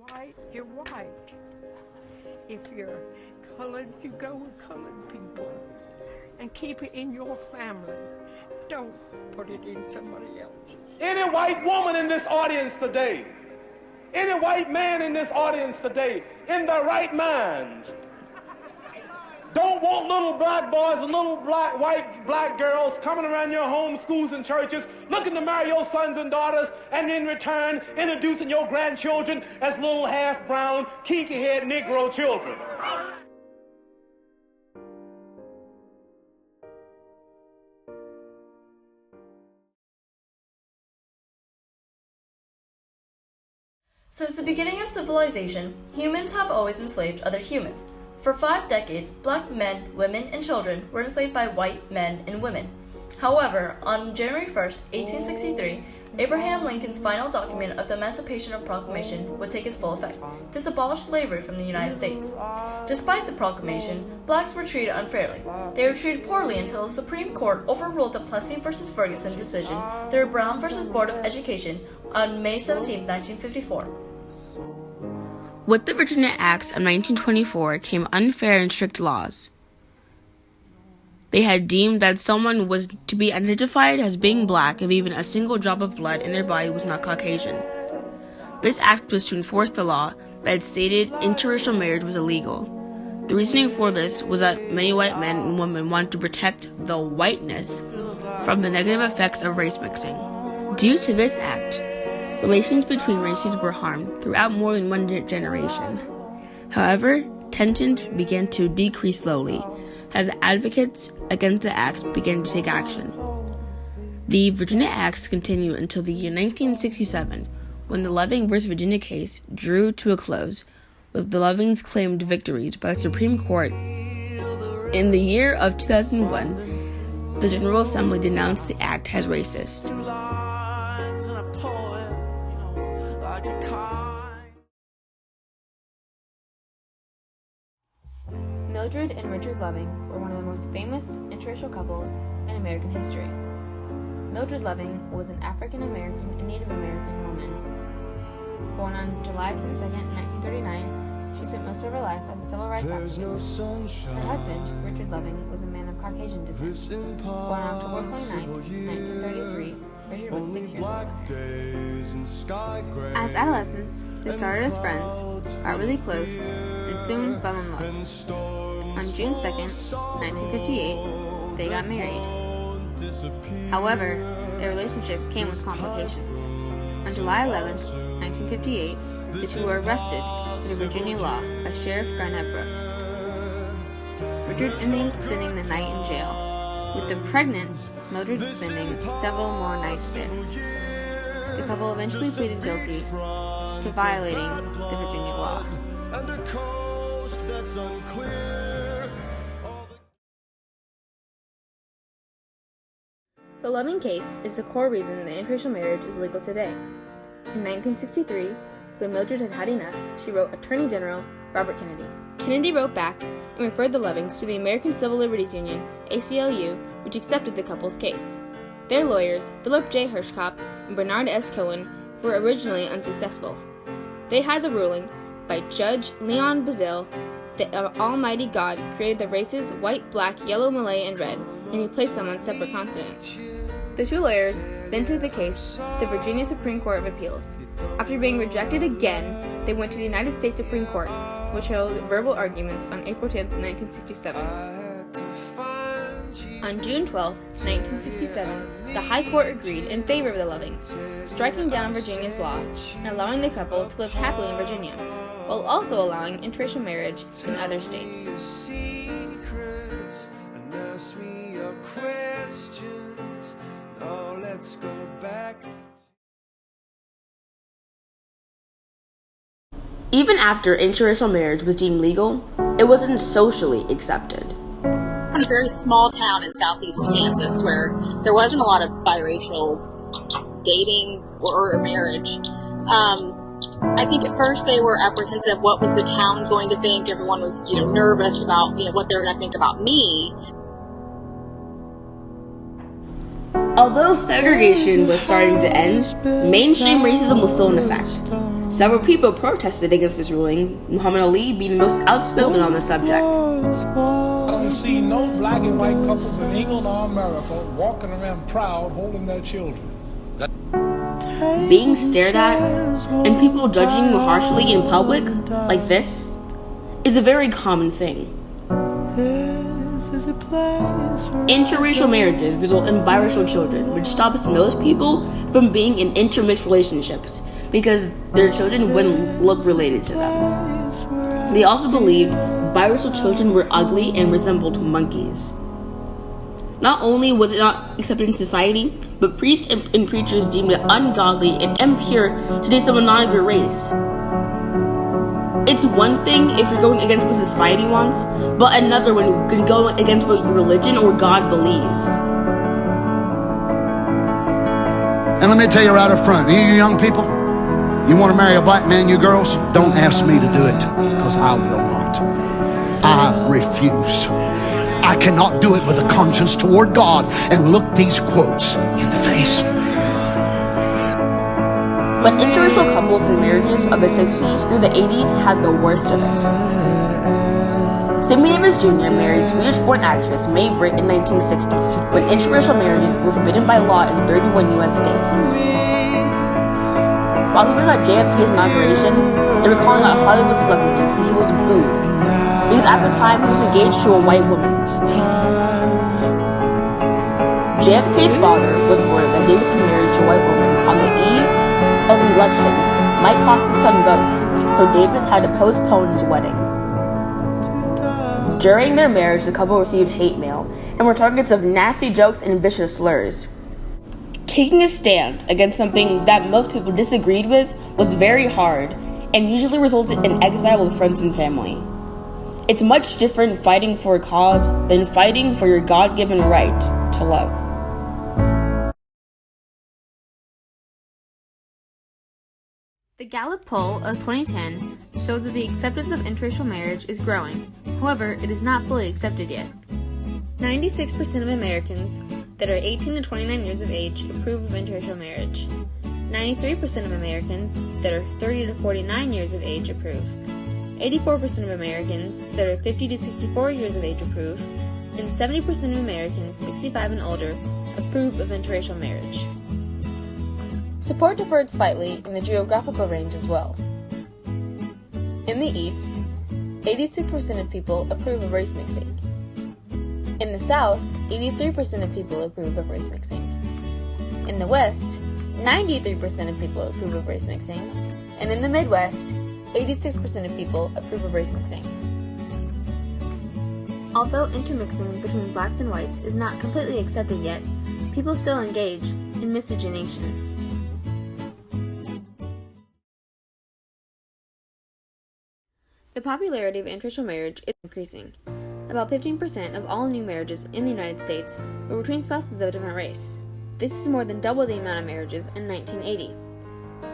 white, you're white. If you're colored, you go with colored people. And keep it in your family. Don't put it in somebody else's. Any white woman in this audience today, any white man in this audience today, in their right minds, don't want little black boys and little black girls coming around your homes, schools, and churches looking to marry your sons and daughters, and in return introducing your grandchildren as little half-brown, kinky-haired Negro children. Since the beginning of civilization, humans have always enslaved other humans. For 5 decades, black men, women, and children were enslaved by white men and women. However, on January 1st, 1863, Abraham Lincoln's final document of the Emancipation Proclamation would take its full effect. This abolished slavery from the United States. Despite the proclamation, blacks were treated unfairly. They were treated poorly until the Supreme Court overruled the Plessy v. Ferguson decision, the Brown v. Board of Education, on May 17, 1954. With the Virginia Acts of 1924 came unfair and strict laws. They had deemed that someone was to be identified as being black if even a single drop of blood in their body was not Caucasian. This act was to enforce the law that stated interracial marriage was illegal. The reasoning for this was that many white men and women wanted to protect the whiteness from the negative effects of race mixing. Due to this act, relations between races were harmed throughout more than one generation. However, tensions began to decrease slowly as advocates against the acts began to take action. The Virginia Acts continued until the year 1967, when the Loving v. Virginia case drew to a close, with the Lovings claimed victories by the Supreme Court. In the year of 2001, the General Assembly denounced the act as racist. Mildred and Richard Loving were one of the most famous interracial couples in American history. Mildred Loving was an African-American and Native American woman. Born on July 22, 1939, she spent most of her life as a civil rights activist. Her husband, Richard Loving, was a man of Caucasian descent. Born on October 29, 1933, Richard was 6 years old. As adolescents, they started as friends, got really close, and soon fell in love. On June 2, 1958, they got married. However, their relationship came with complications. On July 11, 1958, the two were arrested under Virginia law by Sheriff Garnett Brooks. Richard ended up spending the night in jail. With the pregnant, Mildred spending several more nights there. The couple eventually pleaded guilty to violating the Virginia law. The Loving case is the core reason that interracial marriage is legal today. In 1963, when Mildred had had enough, she wrote Attorney General Robert Kennedy. Kennedy wrote back and referred the Lovings to the American Civil Liberties Union, ACLU, which accepted the couple's case. Their lawyers, Philip J. Hirschkopf and Bernard S. Cohen, were originally unsuccessful. They had the ruling by Judge Leon Bazile that Almighty God created the races white, black, yellow, Malay, and red, and he placed them on separate continents. The two lawyers then took the case to the Virginia Supreme Court of Appeals. After being rejected again, they went to the United States Supreme Court, which held verbal arguments on April 10, 1967. On June 12, 1967, the High Court agreed in favor of the Lovings, striking down Virginia's law and allowing the couple to live happily in Virginia, while also allowing interracial marriage in other states. Even after interracial marriage was deemed legal, it wasn't socially accepted. In a very small town in southeast Kansas where there wasn't a lot of biracial dating or marriage, I think at first they were apprehensive. What was the town going to think? Everyone was, nervous about, what they were going to think about me. Although segregation was starting to end, mainstream racism was still in effect. Several people protested against this ruling, Muhammad Ali being the most outspoken on the subject. I don't see no black and white couples in England or America walking around proud holding their children. Being stared at and people judging you harshly in public, like this, is a very common thing. Interracial marriages result in biracial children, which stops most people from being in intermixed relationships because their children wouldn't look related to them. They also believed biracial children were ugly and resembled monkeys. Not only was it not accepted in society, but priests and preachers deemed it ungodly and impure to date someone not of your race. It's one thing if you're going against what society wants, but another when you're going against what your religion or God believes. And let me tell you right up front, you young people, you want to marry a black man, you girls, don't ask me to do it, because I will not. I refuse. I cannot do it with a conscience toward God and look these quotes in the face. But interracial couples and marriages of the 60s through the 80s had the worst of it. Sammy Davis Jr. married Swedish-born actress Mae Britt in 1960s, when interracial marriages were forbidden by law in 31 U.S. states. While he was at JFK's inauguration, they were calling out Hollywood celebrities and he was booed, because at the time he was engaged to a white woman. JFK's father was worried that Davis' marriage to a white woman on the eve of the election might cost his son votes, so Davis had to postpone his wedding. During their marriage, the couple received hate mail and were targets of nasty jokes and vicious slurs. Taking a stand against something that most people disagreed with was very hard and usually resulted in exile with friends and family. It's much different fighting for a cause than fighting for your God-given right to love. The Gallup poll of 2010 showed that the acceptance of interracial marriage is growing. However, it is not fully accepted yet. 96% of Americans that are 18 to 29 years of age approve of interracial marriage. 93% of Americans that are 30 to 49 years of age approve. 84% of Americans that are 50 to 64 years of age approve. And 70% of Americans 65 and older approve of interracial marriage. Support differed slightly in the geographical range as well. In the East, 86% of people approve of race mixing. In the South, 83% of people approve of race mixing. In the West, 93% of people approve of race mixing. And in the Midwest, 86% of people approve of race mixing. Although intermixing between blacks and whites is not completely accepted yet, people still engage in miscegenation. The popularity of interracial marriage is increasing. About 15% of all new marriages in the United States were between spouses of a different race. This is more than double the amount of marriages in 1980.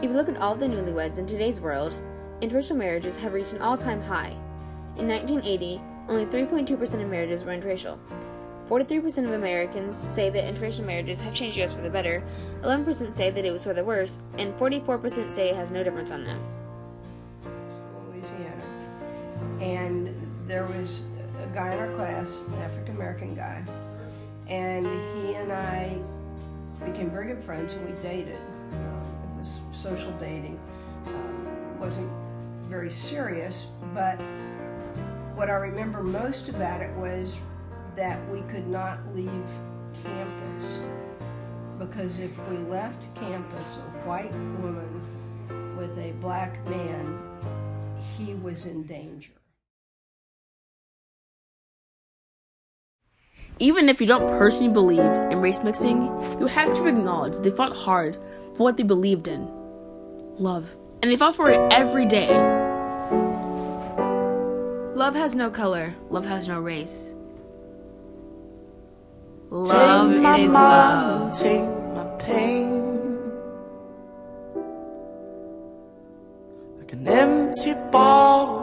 If you look at all the newlyweds in today's world, interracial marriages have reached an all-time high. In 1980, only 3.2% of marriages were interracial. 43% of Americans say that interracial marriages have changed us for the better, 11% say that it was for the worse, and 44% say it has no difference on them. Louisiana. And there was a guy in our class, an African-American guy, and he and I became very good friends and we dated. It was social dating. Wasn't very serious, but what I remember most about it was that we could not leave campus, because if we left campus, a white woman with a black man, he was in danger. Even if you don't personally believe in race mixing, you have to acknowledge they fought hard for what they believed in. Love. And they fought for it every day. Love has no color. Love has no race. Love Love is is love. love. Take my pain like an empty bottle